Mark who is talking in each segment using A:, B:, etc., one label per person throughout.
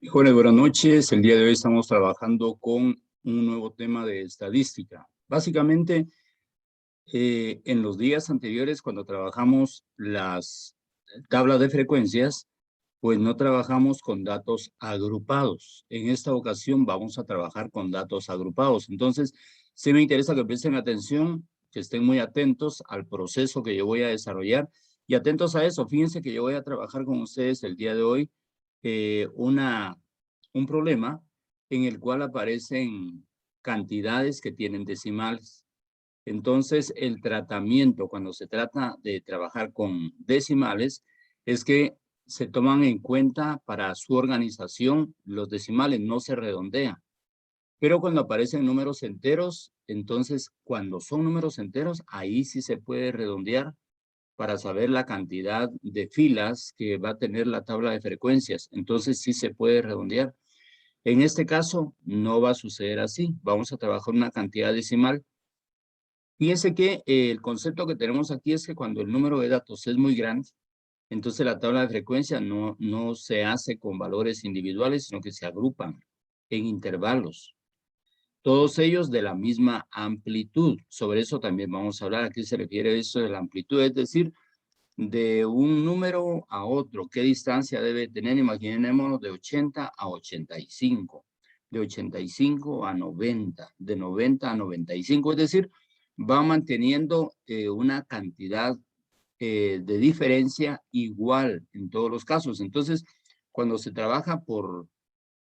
A: Jóvenes, buenas noches. El día de hoy estamos trabajando con un nuevo tema de estadística. Básicamente, en los días anteriores, cuando trabajamos las tablas de frecuencias, pues no trabajamos con datos agrupados. En esta ocasión vamos a trabajar con datos agrupados. Entonces, sí me interesa que presten atención, que estén muy atentos al proceso que yo voy a desarrollar y atentos a eso. Fíjense que yo voy a trabajar con ustedes el día de hoy eh, una, un problema en el cual aparecen cantidades que tienen decimales. Entonces, el tratamiento cuando se trata de trabajar con decimales es que se toman en cuenta para su organización los decimales, no se redondean. Pero cuando aparecen números enteros, entonces cuando son números enteros, ahí sí se puede redondear para saber la cantidad de filas que va a tener la tabla de frecuencias. Entonces sí se puede redondear. En este caso no va a suceder así. Vamos a trabajar una cantidad decimal. Fíjense que el concepto que tenemos aquí es que cuando el número de datos es muy grande, entonces la tabla de frecuencia no se hace con valores individuales, sino que se agrupan en intervalos. Todos ellos de la misma amplitud. Sobre eso también vamos a hablar. ¿A qué se refiere eso de la amplitud? Es decir, de un número a otro, ¿qué distancia debe tener? Imaginémonos de 80 a 85, de 85 a 90, de 90 a 95, es decir, va manteniendo una cantidad de diferencia igual en todos los casos. Entonces, cuando se trabaja por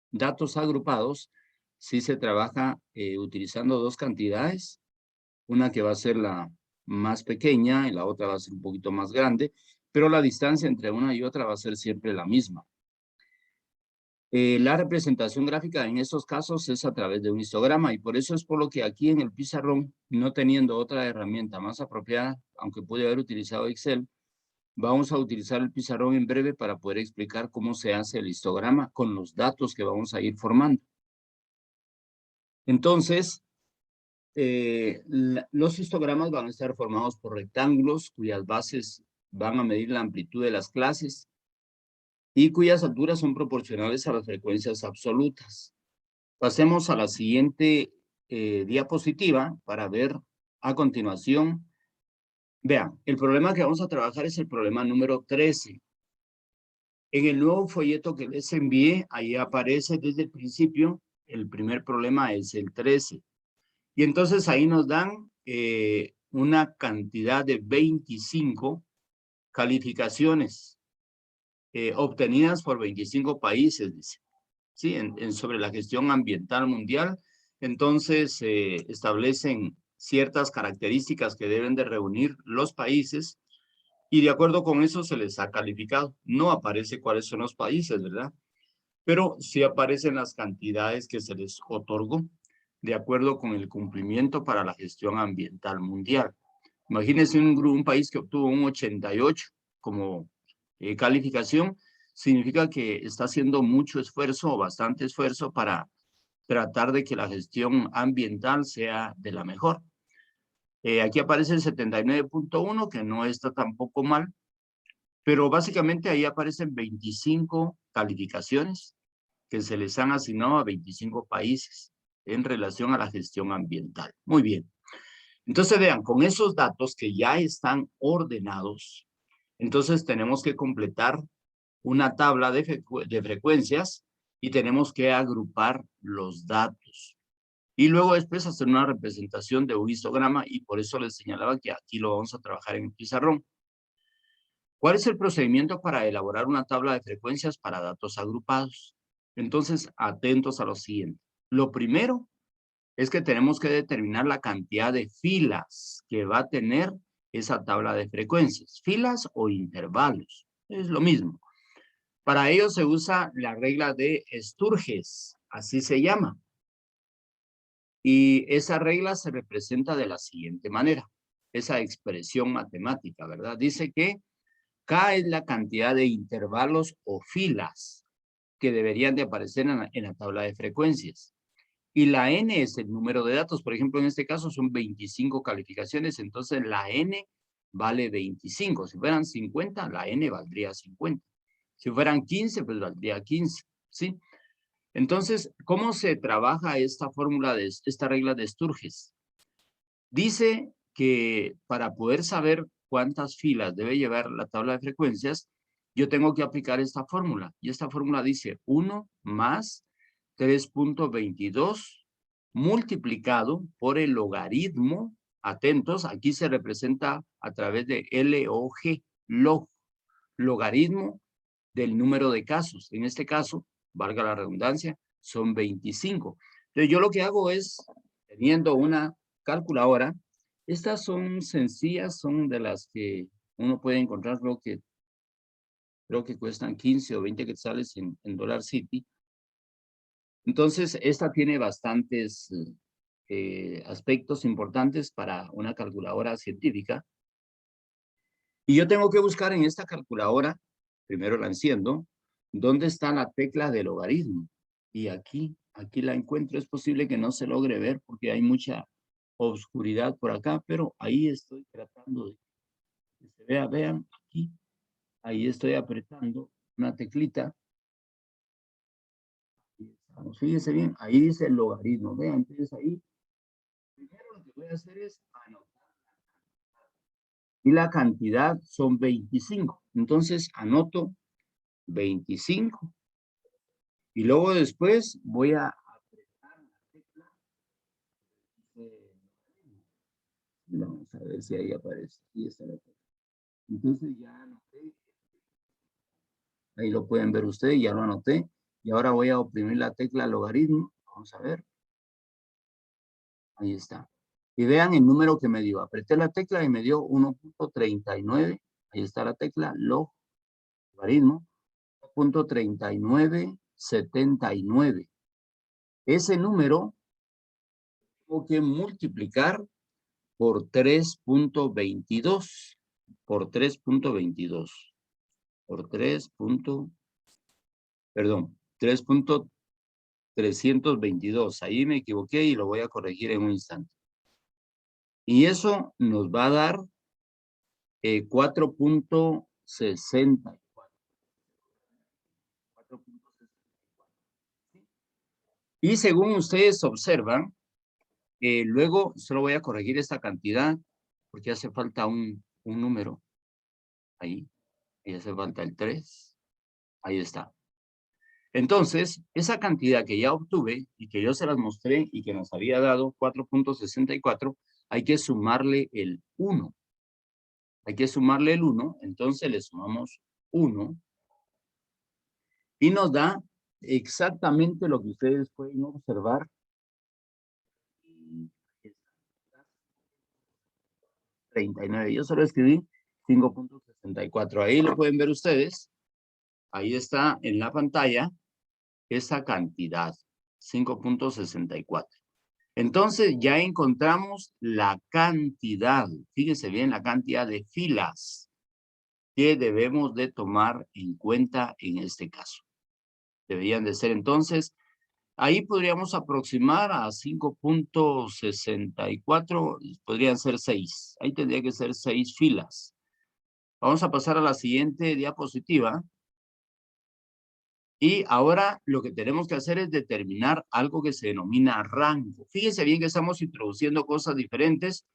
A: datos agrupados, sí se trabaja utilizando dos cantidades, una que va a ser la más pequeña y la otra va a ser un poquito más grande, pero la distancia entre una y otra va a ser siempre la misma. La representación gráfica en estos casos es a través de un histograma y por eso es por lo que aquí en el pizarrón, no teniendo otra herramienta más apropiada, aunque pude haber utilizado Excel, vamos a utilizar el pizarrón en breve para poder explicar cómo se hace el histograma con los datos que vamos a ir formando. Entonces, los histogramas van a estar formados por rectángulos cuyas bases van a medir la amplitud de las clases y cuyas alturas son proporcionales a las frecuencias absolutas. Pasemos a la siguiente diapositiva para ver a continuación. Vean, el problema que vamos a trabajar es el problema número 13. En el nuevo folleto que les envié, ahí aparece desde el principio, el primer problema es el 13. Y entonces ahí nos dan una cantidad de 25 calificaciones obtenidas por 25 países, dice. Sí, sobre la gestión ambiental mundial. Entonces establecen ciertas características que deben de reunir los países y de acuerdo con eso se les ha calificado. No aparece cuáles son los países, ¿verdad? Pero sí aparecen las cantidades que se les otorgó de acuerdo con el cumplimiento para la gestión ambiental mundial. Imagínense un país que obtuvo un 88 como calificación, significa que está haciendo mucho esfuerzo o bastante esfuerzo para tratar de que la gestión ambiental sea de la mejor. Aquí aparece el 79.1, que no está tampoco mal, pero básicamente ahí aparecen 25 calificaciones que se les han asignado a 25 países en relación a la gestión ambiental. Muy bien. Entonces, vean, con esos datos que ya están ordenados, entonces tenemos que completar una tabla de frecuencias y tenemos que agrupar los datos. Y luego después hacer una representación de un histograma y por eso les señalaba que aquí lo vamos a trabajar en el pizarrón. ¿Cuál es el procedimiento para elaborar una tabla de frecuencias para datos agrupados? Entonces, atentos a lo siguiente. Lo primero es que tenemos que determinar la cantidad de filas que va a tener esa tabla de frecuencias. Filas o intervalos. Es lo mismo. Para ello se usa la regla de Sturges, así se llama. Y esa regla se representa de la siguiente manera. Esa expresión matemática, ¿verdad? Dice que K es la cantidad de intervalos o filas que deberían de aparecer en la tabla de frecuencias. Y la N es el número de datos. Por ejemplo, en este caso son 25 calificaciones, entonces la N vale 25. Si fueran 50, la N valdría 50. Si fueran 15, pues valdría 15, ¿sí? Entonces, ¿cómo se trabaja esta fórmula esta regla de Sturges? Dice que para poder saber cuántas filas debe llevar la tabla de frecuencias, yo tengo que aplicar esta fórmula. Y esta fórmula dice 1 más 3.22 multiplicado por el logaritmo. Atentos, aquí se representa a través de LOG, log, logaritmo del número de casos. En este caso, valga la redundancia, son 25. Entonces, yo lo que hago es, teniendo una calculadora, estas son sencillas, son de las que uno puede encontrar, creo que cuestan 15 o 20 quetzales en Dollar City. Entonces, esta tiene bastantes aspectos importantes para una calculadora científica. Y yo tengo que buscar en esta calculadora, primero la enciendo, ¿dónde está la tecla de logaritmo? Y aquí la encuentro. Es posible que no se logre ver porque hay mucha oscuridad por acá, pero ahí estoy tratando de que se vea. Vean, aquí, ahí estoy apretando una teclita. Fíjense bien, ahí dice el logaritmo. Vean, entonces ahí, primero lo que voy a hacer es anotar. Y la cantidad son 25. Entonces anoto 25. Y luego después voy a apretar la tecla. Vamos a ver si ahí aparece. Ahí está la tecla. Entonces ya anoté. Ahí lo pueden ver ustedes, ya lo anoté. Y ahora voy a oprimir la tecla logaritmo. Vamos a ver. Ahí está. Y vean el número que me dio. Apreté la tecla y me dio 1.39. Ahí está la tecla logaritmo. 1.3979. Ese número tengo que multiplicar por 3.22. Por 3.22. Por 3.322. Ahí me equivoqué y lo voy a corregir en un instante. Y eso nos va a dar 4.64. Y según ustedes observan, luego solo voy a corregir esta cantidad porque hace falta un número. Ahí hace falta el 3. Ahí está. Entonces, esa cantidad que ya obtuve y que yo se las mostré y que nos había dado 4.64, hay que sumarle el 1. Hay que sumarle el 1, entonces le sumamos 1 y nos da exactamente lo que ustedes pueden observar. 39. Yo solo escribí 5.64. Ahí lo pueden ver ustedes. Ahí está en la pantalla esa cantidad, 5.64. Entonces ya encontramos la cantidad, fíjense bien, la cantidad de filas que debemos de tomar en cuenta en este caso. Deberían de ser entonces, ahí podríamos aproximar a 5.64, podrían ser 6. Ahí tendría que ser 6 filas. Vamos a pasar a la siguiente diapositiva. Y ahora lo que tenemos que hacer es determinar algo que se denomina rango. Fíjense bien que estamos introduciendo cosas diferentes.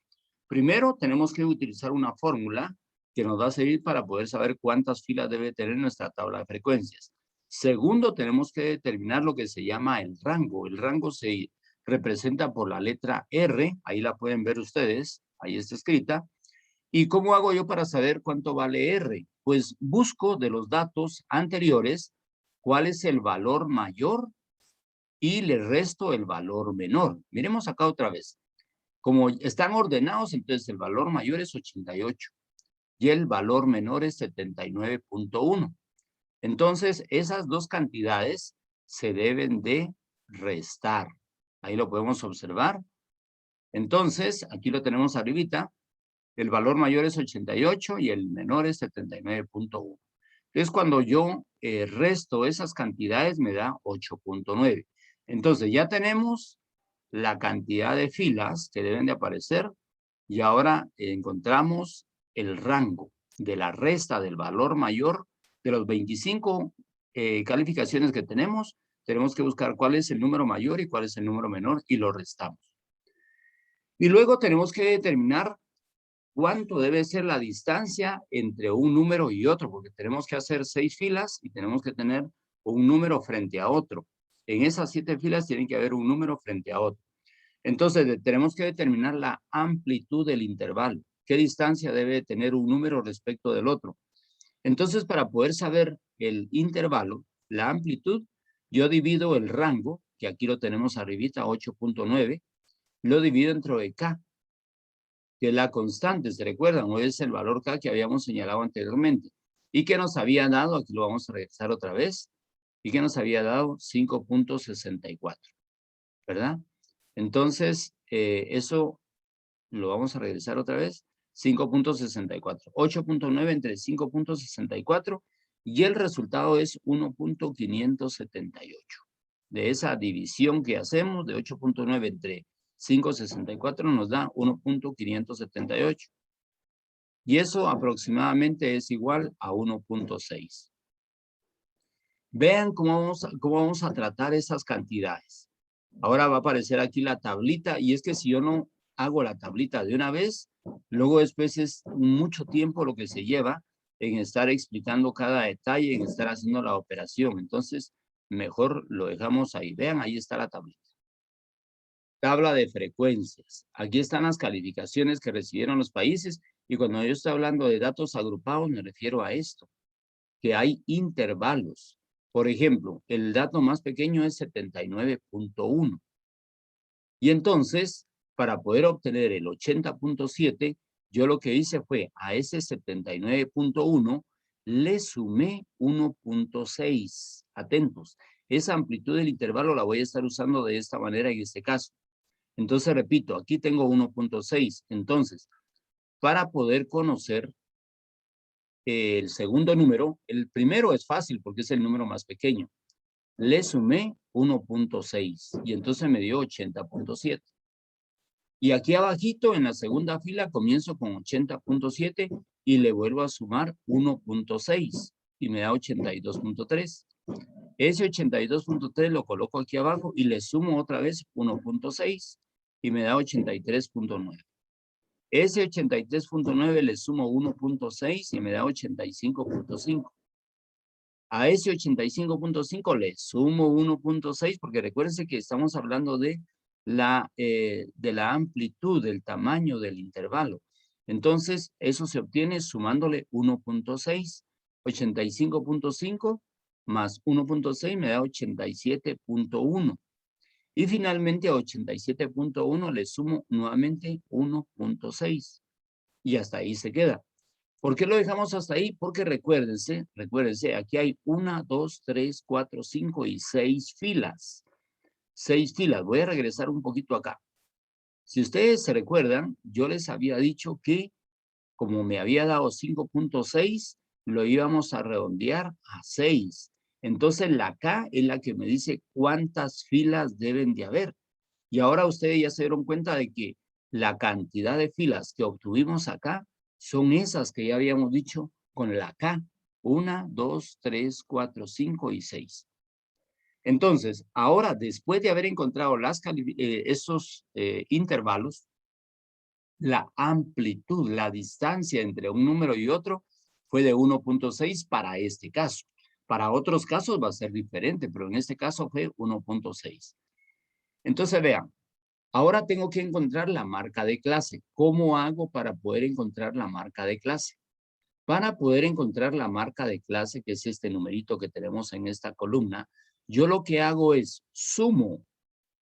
A: Primero tenemos que utilizar una fórmula que nos va a servir para poder saber cuántas filas debe tener nuestra tabla de frecuencias. Segundo, tenemos que determinar lo que se llama el rango. El rango se representa por la letra R. Ahí la pueden ver ustedes. Ahí está escrita. ¿Y cómo hago yo para saber cuánto vale R? Pues busco de los datos anteriores cuál es el valor mayor y le resto el valor menor. Miremos acá otra vez. Como están ordenados, entonces el valor mayor es 88 y el valor menor es 79.1. Entonces, esas dos cantidades se deben de restar. Ahí lo podemos observar. Entonces, aquí lo tenemos arribita. El valor mayor es 88 y el menor es 79.1. Entonces, cuando yo resto esas cantidades, me da 8.9. Entonces, ya tenemos la cantidad de filas que deben de aparecer y ahora encontramos el rango de la resta del valor mayor de los 25 calificaciones que tenemos tenemos que buscar cuál es el número mayor y cuál es el número menor y lo restamos. Y luego tenemos que determinar cuánto debe ser la distancia entre un número y otro, porque tenemos que hacer 6 filas y tenemos que tener un número frente a otro. En esas 7 filas tiene que haber un número frente a otro. Entonces, tenemos que determinar la amplitud del intervalo. ¿Qué distancia debe tener un número respecto del otro? Entonces, para poder saber el intervalo, la amplitud, yo divido el rango, que aquí lo tenemos arribita, 8.9, lo divido entre K, que es la constante, ¿se recuerdan? O es el valor K que habíamos señalado anteriormente. Y que nos había dado, aquí lo vamos a regresar otra vez, y que nos había dado 5.64, ¿verdad? Entonces, eso lo vamos a regresar otra vez, 5.64. 8.9 entre 5.64 y el resultado es 1.578. De esa división que hacemos de 8.9 entre 5.64 nos da 1.578. Y eso aproximadamente es igual a 1.6. Vean cómo vamos a tratar esas cantidades. Ahora va a aparecer aquí la tablita y es que si yo no hago la tablita de una vez, luego después es mucho tiempo lo que se lleva en estar explicando cada detalle, en estar haciendo la operación. Entonces, mejor lo dejamos ahí. Vean, ahí está la tablita. Tabla de frecuencias. Aquí están las calificaciones que recibieron los países y cuando yo estoy hablando de datos agrupados me refiero a esto, que hay intervalos. Por ejemplo, el dato más pequeño es 79.1. Y entonces, para poder obtener el 80.7, yo lo que hice fue a ese 79.1 le sumé 1.6. Atentos, esa amplitud del intervalo la voy a estar usando de esta manera en este caso. Entonces, repito, aquí tengo 1.6. Entonces, para poder conocer el segundo número, el primero es fácil porque es el número más pequeño. Le sumé 1.6 y entonces me dio 80.7. Y aquí abajito en la segunda fila comienzo con 80.7 y le vuelvo a sumar 1.6 y me da 82.3. Ese 82.3 lo coloco aquí abajo y le sumo otra vez 1.6 y me da 83.9. Ese 83.9 le sumo 1.6 y me da 85.5. A ese 85.5 le sumo 1.6 porque recuérdense que estamos hablando de la amplitud, del tamaño del intervalo. Entonces, eso se obtiene sumándole 1.6. 85.5 más 1.6 me da 87.1. Y finalmente a 87.1 le sumo nuevamente 1.6. Y hasta ahí se queda. ¿Por qué lo dejamos hasta ahí? Porque recuérdense, aquí hay 1, 2, 3, 4, 5 y 6 filas. 6 filas. Voy a regresar un poquito acá. Si ustedes se recuerdan, yo les había dicho que como me había dado 5.6, lo íbamos a redondear a 6. Entonces la K es la que me dice cuántas filas deben de haber. Y ahora ustedes ya se dieron cuenta de que la cantidad de filas que obtuvimos acá son esas que ya habíamos dicho con la K. 1, 2, 3, 4, 5 y 6. Entonces, ahora, después de haber encontrado esos intervalos, la amplitud, la distancia entre un número y otro fue de 1.6 para este caso. Para otros casos va a ser diferente, pero en este caso fue 1.6. Entonces, vean, ahora tengo que encontrar la marca de clase. ¿Cómo hago para poder encontrar la marca de clase? Para poder encontrar la marca de clase, que es este numerito que tenemos en esta columna, yo lo que hago es sumo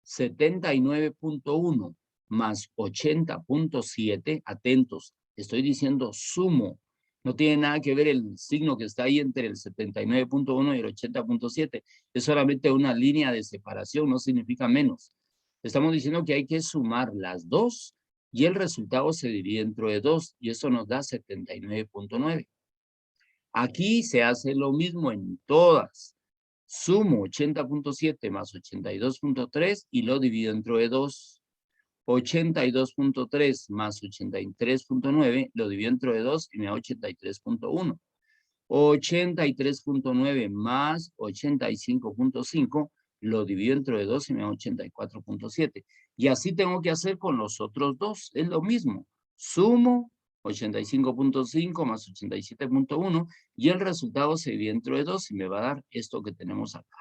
A: 79.1 más 80.7, atentos, estoy diciendo sumo, no tiene nada que ver el signo que está ahí entre el 79.1 y el 80.7, es solamente una línea de separación, no significa menos. Estamos diciendo que hay que sumar las dos y el resultado se divide entre 2 y eso nos da 79.9. Aquí se hace lo mismo en todas. Sumo 80.7 más 82.3 y lo divido entre 2. 82.3 más 83.9 lo divido entre 2 y me da 83.1. 83.9 más 85.5 Lo divido entre 2 y me da 84.7. Y así tengo que hacer con los otros dos. Es lo mismo. Sumo 85.5 más 87.1 y el resultado se divide entre 2 y me va a dar esto que tenemos acá.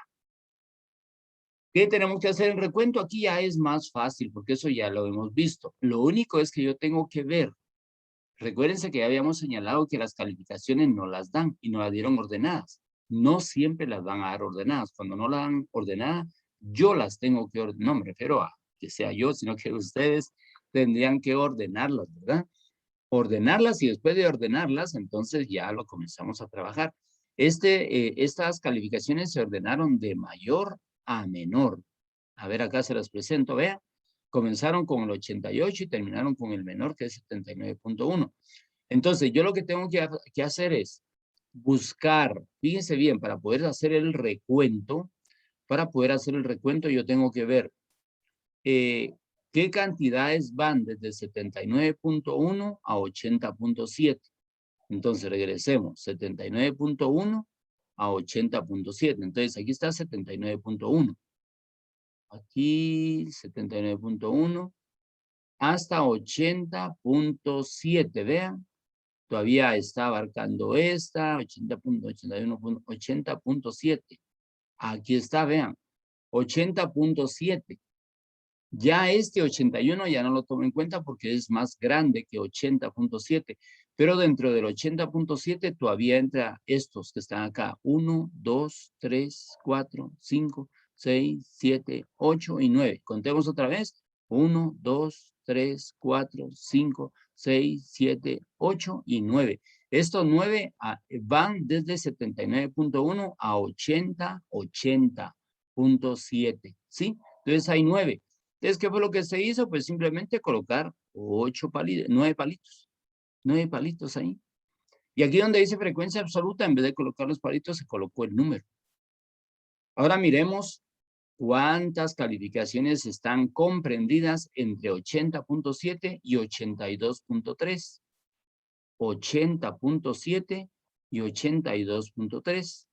A: ¿Qué tenemos que hacer en recuento? Aquí ya es más fácil porque eso ya lo hemos visto. Lo único es que yo tengo que ver. Recuérdense que ya habíamos señalado que las calificaciones no las dan y no las dieron ordenadas. No siempre las van a dar ordenadas. Cuando no las dan ordenadas, yo las tengo que ordenar. No me refiero a que sea yo, sino que ustedes tendrían que ordenarlas, ¿verdad? Ordenarlas y después de ordenarlas, entonces ya lo comenzamos a trabajar. Estas calificaciones se ordenaron de mayor a menor. A ver, acá se las presento, vean. Comenzaron con el 88 y terminaron con el menor, que es 79.1. Entonces, yo lo que tengo que hacer es buscar, fíjense bien, para poder hacer el recuento, yo tengo que ver qué cantidades van desde 79.1 a 80.7. Entonces, regresemos, 79.1 a 80.7. Entonces, aquí está 79.1. Aquí, 79.1 hasta 80.7, vean. Todavía está abarcando esta, 80.81, 80.7. Aquí está, vean, 80.7. Ya este 81 ya no lo tomo en cuenta porque es más grande que 80.7. Pero dentro del 80.7 todavía entra estos que están acá. 1, 2, 3, 4, 5, 6, 7, 8 y 9. Contemos otra vez. 1, 2, 3, 4, 5, 6, 7, 8 y 9. Estos 9 van desde 79.1 a 80.7. ¿Sí? Entonces hay 9. Entonces, ¿qué fue lo que se hizo? Pues simplemente colocar 9 palitos. 9 palitos ahí. Y aquí donde dice frecuencia absoluta, en vez de colocar los palitos, se colocó el número. Ahora miremos cuántas calificaciones están comprendidas entre 80.7 y 82.3. 80.7 y 82.3.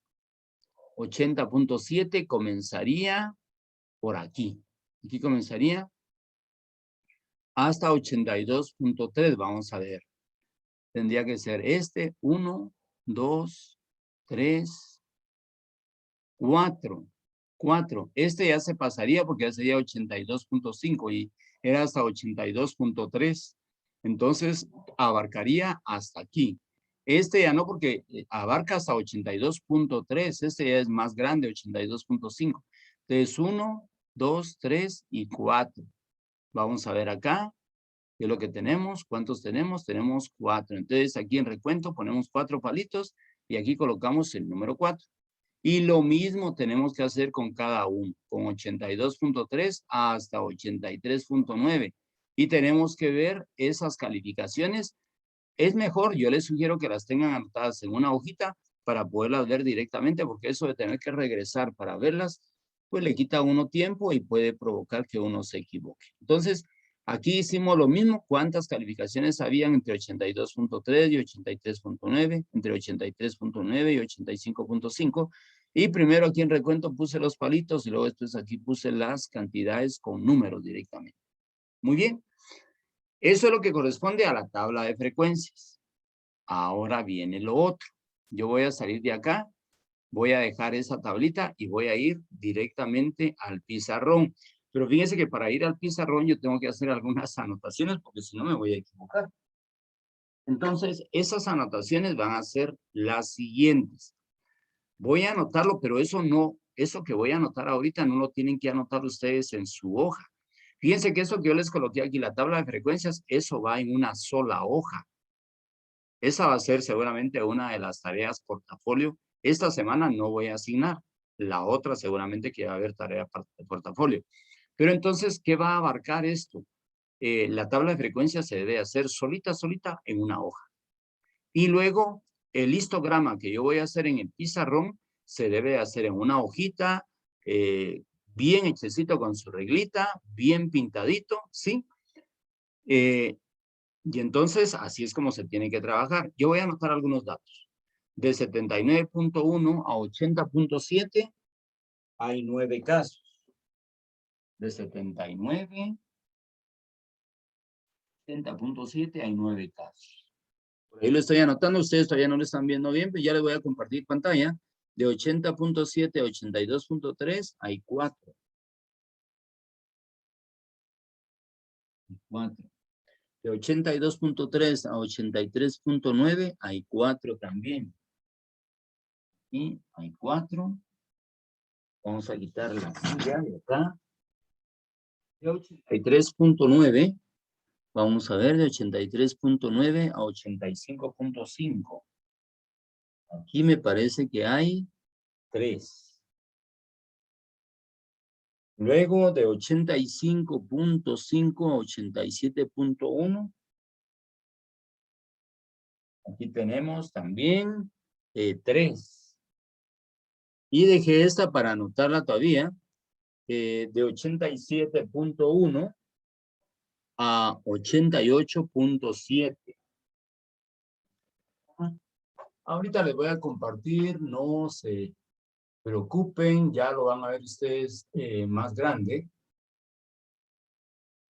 A: 80.7 comenzaría por aquí. Aquí comenzaría hasta 82.3, vamos a ver. Tendría que ser 1, 2, 3, 4. 4. Este ya se pasaría porque ya sería 82.5 y era hasta 82.3. Entonces, abarcaría hasta aquí. Este ya no porque abarca hasta 82.3. Este ya es más grande, 82.5. Entonces, 1, 2, 3 y 4. Vamos a ver acá. ¿Qué es lo que tenemos? ¿Cuántos tenemos? Tenemos 4. Entonces, aquí en recuento ponemos 4 palitos y aquí colocamos el número 4. Y lo mismo tenemos que hacer con cada uno, con 82.3 hasta 83.9. Y tenemos que ver esas calificaciones. Es mejor, yo les sugiero que las tengan anotadas en una hojita para poderlas ver directamente, porque eso de tener que regresar para verlas, pues le quita a uno tiempo y puede provocar que uno se equivoque. Entonces, aquí hicimos lo mismo. ¿Cuántas calificaciones habían entre 82.3 y 83.9? Entre 83.9 y 85.5. Y primero aquí en recuento puse los palitos y luego después aquí puse las cantidades con números directamente. Muy bien. Eso es lo que corresponde a la tabla de frecuencias. Ahora viene lo otro. Yo voy a salir de acá, voy a dejar esa tablita y voy a ir directamente al pizarrón. Pero fíjense que para ir al pizarrón yo tengo que hacer algunas anotaciones porque si no me voy a equivocar. Entonces, esas anotaciones van a ser las siguientes. Voy a anotarlo, pero eso que voy a anotar ahorita no lo tienen que anotar ustedes en su hoja. Fíjense que eso que yo les coloqué aquí, la tabla de frecuencias, eso va en una sola hoja. Esa va a ser seguramente una de las tareas portafolio. Esta semana no voy a asignar. La otra seguramente que va a haber tarea portafolio. Pero entonces, ¿qué va a abarcar esto? La tabla de frecuencias se debe hacer solita en una hoja. Y luego, el histograma que yo voy a hacer en el pizarrón se debe hacer en una hojita, bien hechecito con su reglita, bien pintadito, ¿sí? Y entonces, así es como se tiene que trabajar. Yo voy a anotar algunos datos. De 79.1 a 80.7, hay 9 casos. De 79, 70.7 hay 9 casos. Por ahí lo estoy anotando, ustedes todavía no lo están viendo bien, pero ya les voy a compartir pantalla. De 80.7 a 82.3 hay 4. 4. De 82.3 a 83.9 hay 4 también. Y hay 4. Vamos a quitar la silla de acá. De 83.9, vamos a ver, de 83.9 a 85.5. Aquí me parece que hay 3. Luego de 85.5 a 87.1. Aquí tenemos también 3. Y dejé esta para anotarla todavía. De 87.1 a 88.7. Ahorita les voy a compartir, no se preocupen, ya lo van a ver ustedes más grande.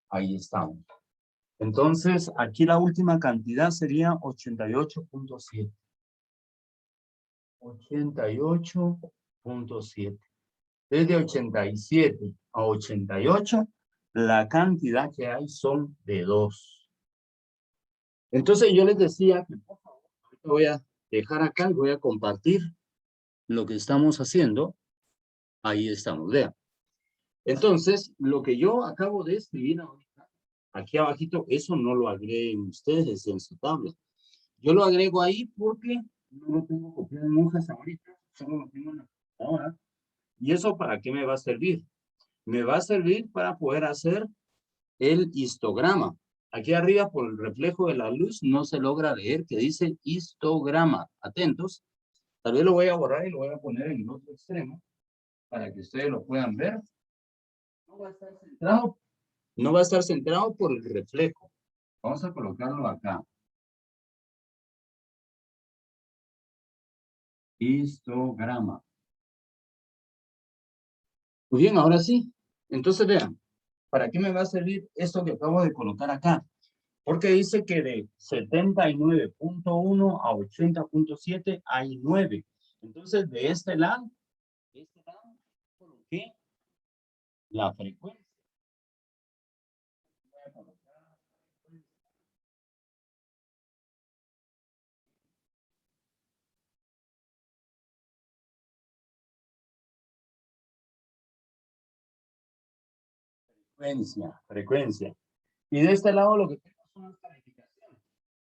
A: Ahí estamos. Entonces, aquí la última cantidad sería 88.7. 88.7. Desde 87 a 88, la cantidad que hay son de 2. Entonces, yo les decía que, por favor, voy a dejar acá y voy a compartir lo que estamos haciendo. Ahí estamos, vean. Entonces, lo que yo acabo de escribir ahorita, aquí abajito, eso no lo agreguen ustedes en su tabla. Yo lo agrego ahí porque no lo tengo copiado en hojas ahorita, solo lo tengo en la computadora. ¿Y eso para qué me va a servir? Me va a servir para poder hacer el histograma. Aquí arriba, por el reflejo de la luz, no se logra leer que dice histograma. Atentos. Tal vez lo voy a borrar y lo voy a poner en el otro extremo para que ustedes lo puedan ver. No va a estar centrado, no va a estar centrado por el reflejo. Vamos a colocarlo acá. Histograma. Muy bien, ahora sí. Entonces vean, ¿para qué me va a servir esto que acabo de colocar acá? Porque dice que de 79.1 a 80.7 hay 9. Entonces, de este lado coloqué la frecuencia. Voy a colocar la frecuencia. Y de este lado lo que tengo son las calificaciones.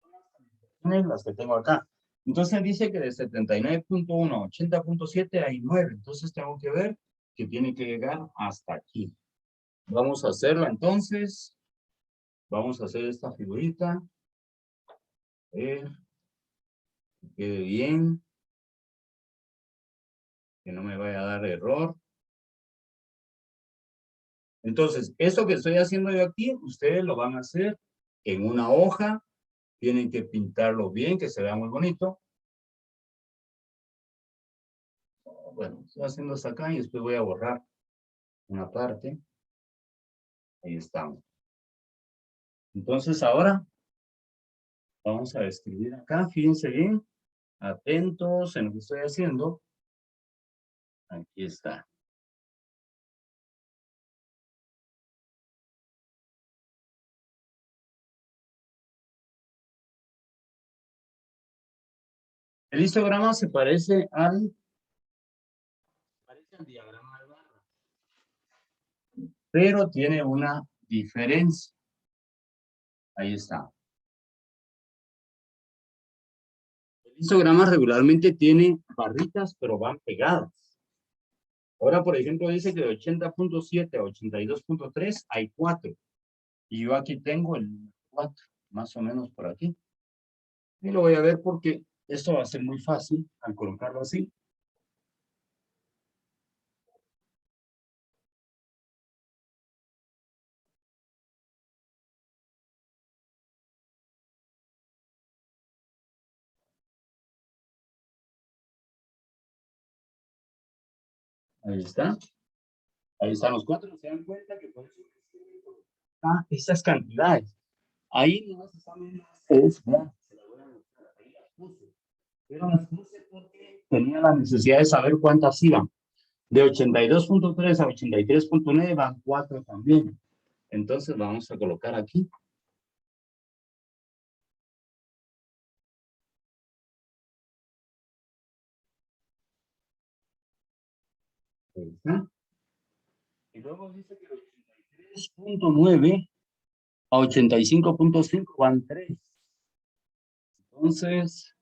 A: Son las calificaciones las que tengo acá. Entonces dice que de 79.1 a 80.7 hay 9. Entonces tengo que ver que tiene que llegar hasta aquí. Vamos a hacerlo entonces. Vamos a hacer esta figurita. A ver, que quede bien. Que no me vaya a dar error. Entonces, esto que estoy haciendo yo aquí, ustedes lo van a hacer en una hoja. Tienen que pintarlo bien, que se vea muy bonito. Bueno, estoy haciendo hasta acá y después voy a borrar una parte. Ahí estamos. Entonces, ahora vamos a escribir acá. Fíjense bien. Atentos en lo que estoy haciendo. Aquí está. El histograma se parece al diagrama de barra, pero tiene una diferencia. Ahí está. El histograma regularmente tiene barritas, pero van pegadas. Ahora, por ejemplo, dice que de 80.7 a 82.3 hay 4. Y yo aquí tengo el 4, más o menos por aquí. Y lo voy a ver porque esto va a ser muy fácil al colocarlo así. Ahí está. Ahí están los 4. Se dan cuenta que por eso estas cantidades. Ahí no se están viendo ustedes, vean, se las voy a mostrar, ahí las puse. Pero las puse porque tenía la necesidad de saber cuántas iban. De 82.3 a 83.9 van 4 también. Entonces vamos a colocar aquí. Ahí está. Y luego dice que de 83.9 a 85.5 van 3. Entonces,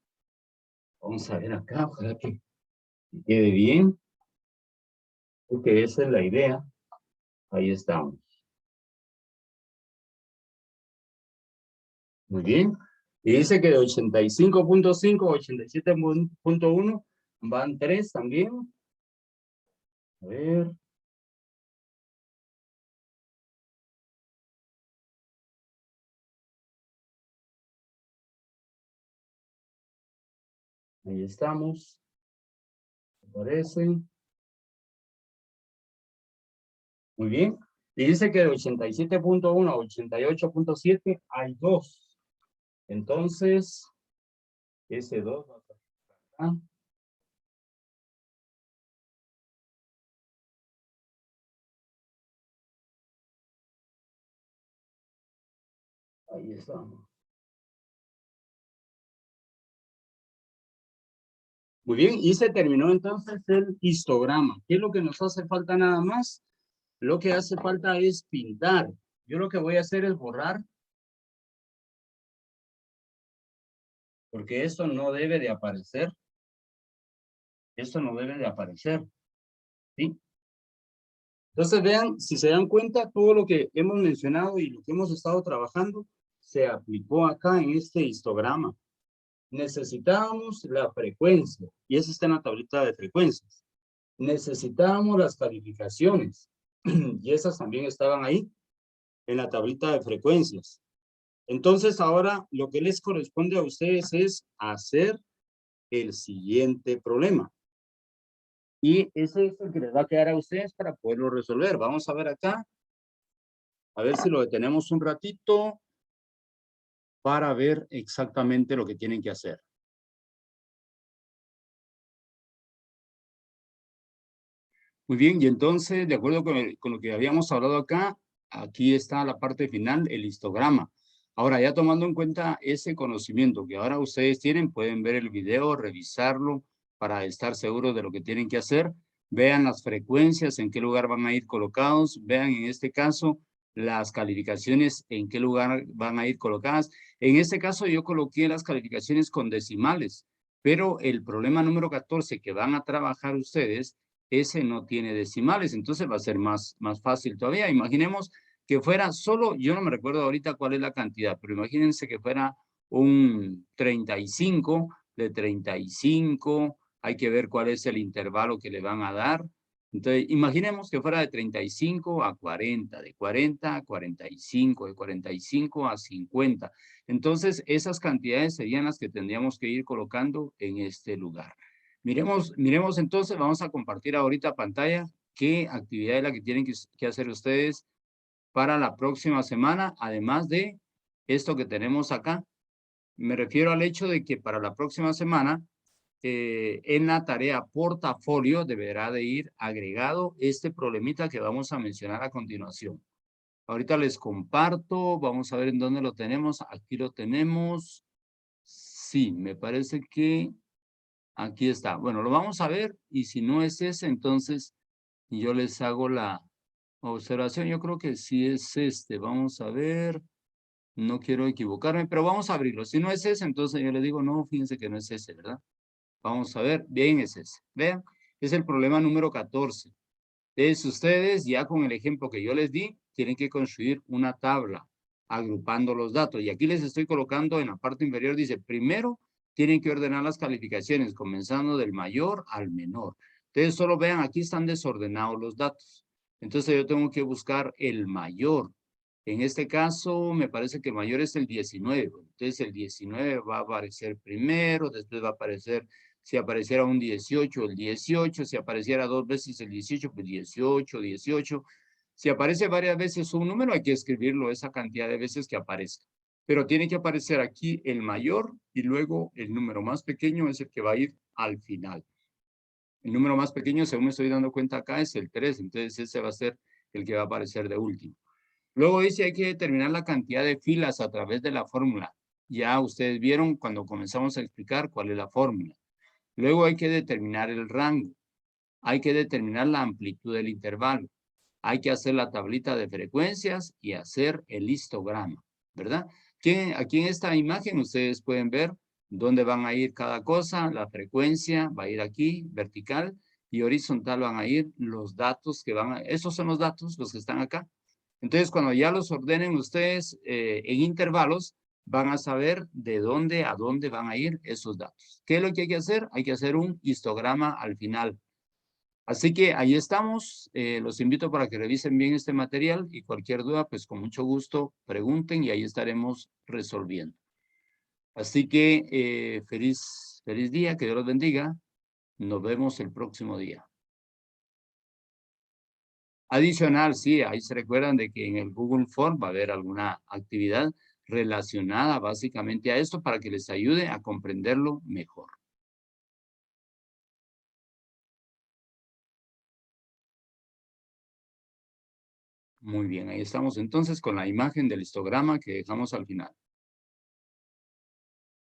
A: vamos a ver acá, ojalá que quede bien, porque esa es la idea. Ahí estamos. Muy bien. Y dice que de 85.5 a 87.1 van 3 también. A ver. Ahí estamos. ¿Me parece? Muy bien. Y dice que de 87.1 a 88.7 hay 2. Entonces, ese 2 va a estar acá. Ahí estamos. Muy bien, y se terminó entonces el histograma. ¿Qué es lo que nos hace falta nada más? Lo que hace falta es pintar. Yo lo que voy a hacer es borrar, porque esto no debe de aparecer. Esto no debe de aparecer, ¿sí? Entonces vean, si se dan cuenta, todo lo que hemos mencionado y lo que hemos estado trabajando se aplicó acá en este histograma. Necesitábamos la frecuencia, y eso está en la tablita de frecuencias. Necesitábamos las calificaciones, y esas también estaban ahí en la tablita de frecuencias. Entonces ahora lo que les corresponde a ustedes es hacer el siguiente problema. Y ese es el que les va a quedar a ustedes para poderlo resolver. Vamos a ver acá, a ver si lo detenemos un ratito para ver exactamente lo que tienen que hacer. Muy bien, y entonces, de acuerdo con lo que habíamos hablado acá, aquí está la parte final, el histograma. Ahora, ya tomando en cuenta ese conocimiento que ahora ustedes tienen, pueden ver el video, revisarlo para estar seguros de lo que tienen que hacer. Vean las frecuencias, en qué lugar van a ir colocados. Vean en este caso las calificaciones, en qué lugar van a ir colocadas. En este caso yo coloqué las calificaciones con decimales, pero el problema número 14 que van a trabajar ustedes, ese no tiene decimales, entonces va a ser más fácil todavía. Imaginemos que fuera solo, yo no me recuerdo ahorita cuál es la cantidad, pero imagínense que fuera un 35, de 35, hay que ver cuál es el intervalo que le van a dar. Entonces, imaginemos que fuera de 35 a 40, de 40 a 45, de 45 a 50. Entonces, esas cantidades serían las que tendríamos que ir colocando en este lugar. Miremos entonces, vamos a compartir ahorita pantalla qué actividad es la que tienen que hacer ustedes para la próxima semana, además de esto que tenemos acá. Me refiero al hecho de que para la próxima semana, en la tarea portafolio deberá de ir agregado este problemita que vamos a mencionar a continuación. Ahorita les comparto, vamos a ver en dónde lo tenemos. Aquí lo tenemos. Sí, me parece que aquí está. Bueno, lo vamos a ver y si no es ese, entonces yo les hago la observación. Yo creo que sí es este. Vamos a ver. No quiero equivocarme, pero vamos a abrirlo. Si no es ese, entonces yo le digo, no, fíjense que no es ese, ¿verdad? Vamos a ver. Bien, es ese. Vean, es el problema número 14. Entonces, ustedes ya con el ejemplo que yo les di, tienen que construir una tabla agrupando los datos. Y aquí les estoy colocando en la parte inferior, dice, primero tienen que ordenar las calificaciones, comenzando del mayor al menor. Entonces, solo vean, aquí están desordenados los datos. Entonces, yo tengo que buscar el mayor. En este caso, me parece que el mayor es el 19. Entonces, el 19 va a aparecer primero, después va a aparecer Si apareciera un 18, el 18. Si apareciera 2 veces el 18, pues 18, 18. Si aparece varias veces un número, hay que escribirlo esa cantidad de veces que aparezca. Pero tiene que aparecer aquí el mayor y luego el número más pequeño es el que va a ir al final. El número más pequeño, según me estoy dando cuenta acá, es el 3. Entonces ese va a ser el que va a aparecer de último. Luego dice hay que determinar la cantidad de filas a través de la fórmula. Ya ustedes vieron cuando comenzamos a explicar cuál es la fórmula. Luego hay que determinar el rango. Hay que determinar la amplitud del intervalo. Hay que hacer la tablita de frecuencias y hacer el histograma, ¿verdad? Aquí en esta imagen ustedes pueden ver dónde van a ir cada cosa. La frecuencia va a ir aquí, vertical, y horizontal van a ir los datos que van a... Esos son los datos, los que están acá. Entonces, cuando ya los ordenen ustedes en intervalos, van a saber de dónde a dónde van a ir esos datos. ¿Qué es lo que hay que hacer? Hay que hacer un histograma al final. Así que ahí estamos. Los invito para que revisen bien este material y cualquier duda, pues con mucho gusto pregunten y ahí estaremos resolviendo. Así que feliz día, que Dios los bendiga. Nos vemos el próximo día. Adicional, sí, ahí se recuerdan de que en el Google Form va a haber alguna actividad relacionada básicamente a esto para que les ayude a comprenderlo mejor. Muy bien, ahí estamos entonces con la imagen del histograma que dejamos al final.